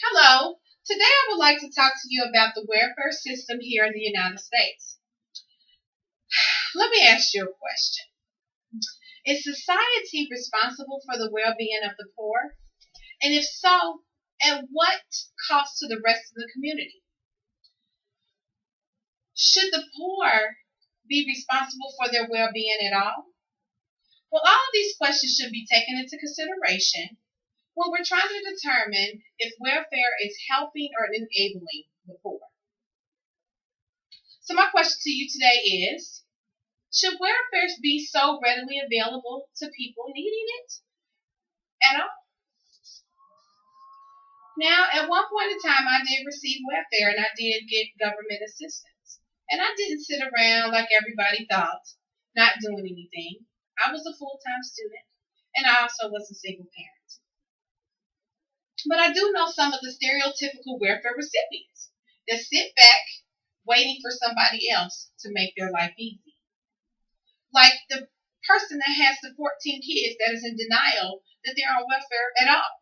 Hello. Today I would like to talk to you about the welfare system here in the United States. Let me ask you a question. Is society responsible for the well-being of the poor? And if so, at what cost to the rest of the community? Should the poor be responsible for their well-being at all? Well, all of these questions should be taken into consideration when we're trying to determine if welfare is helping or enabling the poor. So my question to you today is, should welfare be so readily available to people needing it at all? Now, at one point in time, I did receive welfare and I did get government assistance. And I didn't sit around like everybody thought, not doing anything. I was a full-time student and I also was a single parent. But I do know some of the stereotypical welfare recipients that sit back waiting for somebody else to make their life easy. Like the person that has the 14 kids that is in denial that they're on welfare at all.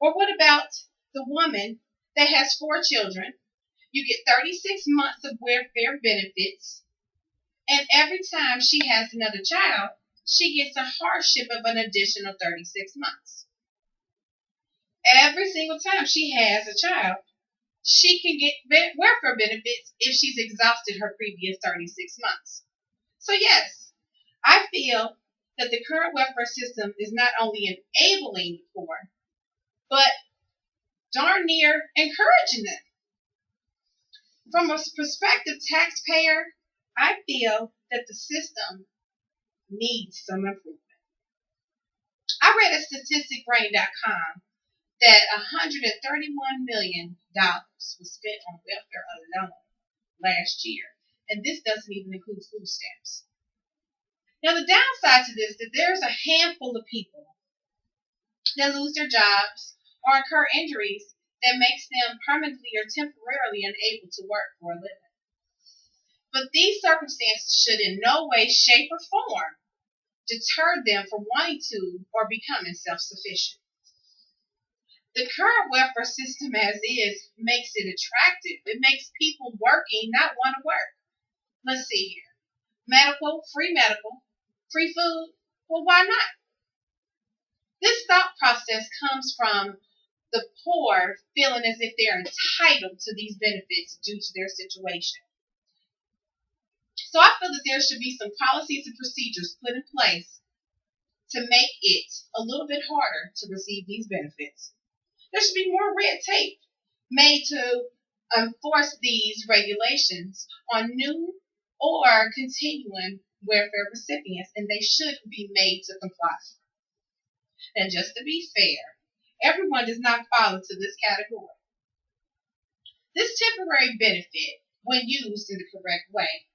Or what about the woman that has 4 children? You get 36 months of welfare benefits, and every time she has another child, she gets a hardship of an additional 36 months. Every single time she has a child, she can get welfare benefits if she's exhausted her previous 36 months. So yes, I feel that the current welfare system is not only enabling the poor, but darn near encouraging them. From a prospective taxpayer, I feel that the system needs some improvement. I read at statisticbrain.com that $131 million was spent on welfare alone last year, and this doesn't even include food stamps. Now, the downside to this is that there's a handful of people that lose their jobs or incur injuries that makes them permanently or temporarily unable to work for a living. But these circumstances should in no way, shape, or form deter them from wanting to or becoming self-sufficient. The current welfare system as is makes it attractive. It makes people working not want to work. Let's see here. Medical, free food. Well, why not? This thought process comes from the poor feeling as if they're entitled to these benefits due to their situation. So I feel that there should be some policies and procedures put in place to make it a little bit harder to receive these benefits. There should be more red tape made to enforce these regulations on new or continuing welfare recipients, and they should be made to comply. And just to be fair, everyone does not fall into this category. This temporary benefit, when used in the correct way,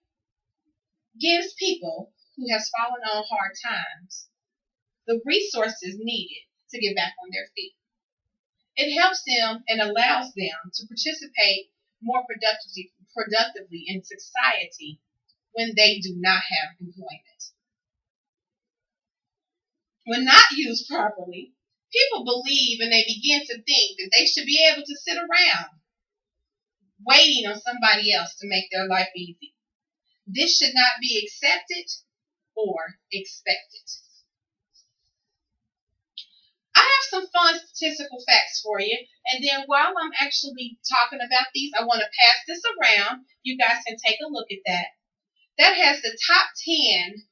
gives people who have fallen on hard times the resources needed to get back on their feet. It helps them and allows them to participate more productively in society when they do not have employment. When not used properly, people believe and they begin to think that they should be able to sit around waiting on somebody else to make their life easy. This should not be accepted or expected. I have some fun statistical facts for you, and then while I'm actually talking about these, I want to pass this around. You guys can take a look at that. That has the top 10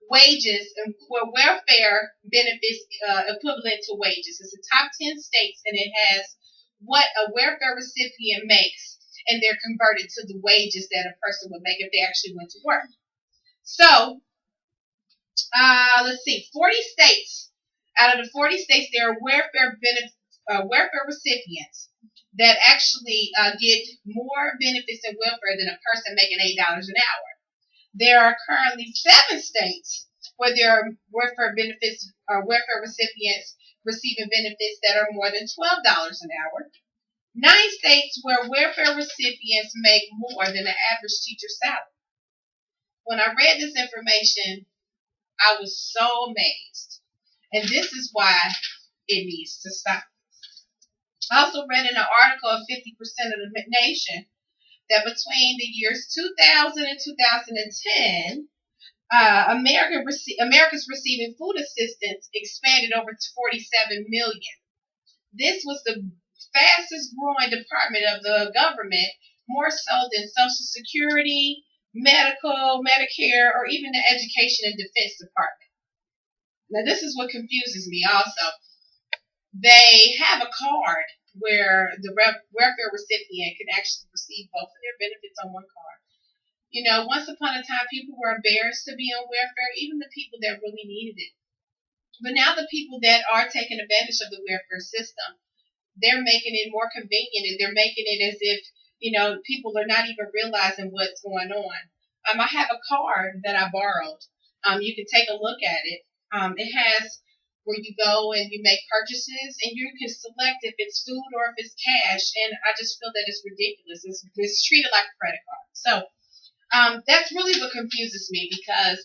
wages where welfare benefits equivalent to wages. It's the top 10 states, and it has what a welfare recipient makes, and they're converted to the wages that a person would make if they actually went to work. So, let's see, 40 states. Out of the 40 states, there are welfare recipients that actually get more benefits in welfare than a person making $8 an hour. There are currently 7 states where there are welfare benefits or welfare recipients receiving benefits that are more than $12 an hour. 9 states where welfare recipients make more than the average teacher's salary. When I read this information, I was so amazed. And this is why it needs to stop. I also read in an article of 50% of the nation that between the years 2000 and 2010, America's receiving food assistance expanded over to 47 million. This was the fastest growing department of the government, more so than Social Security, medical, Medicare, or even the Education and Defense Department. Now, this is what confuses me also. They have a card where the welfare recipient can actually receive both of their benefits on one card. You know, once upon a time, people were embarrassed to be on welfare, even the people that really needed it. But now the people that are taking advantage of the welfare system, they're making it more convenient, and they're making it as if, people are not even realizing what's going on. I have a card that I borrowed. You can take a look at it. It has where you go and you make purchases, and you can select if it's food or if it's cash. And I just feel that it's ridiculous. It's treated like a credit card. So that's really what confuses me, because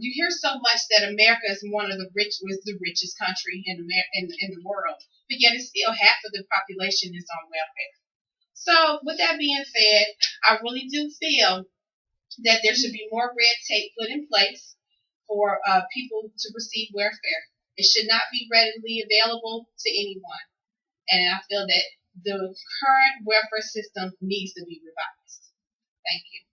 you hear so much that America is was the richest country in the world, but yet it's still half of the population is on welfare. So with that being said, I really do feel that there should be more red tape put in place for people to receive welfare. It should not be readily available to anyone, and I feel that the current welfare system needs to be revised. Thank you.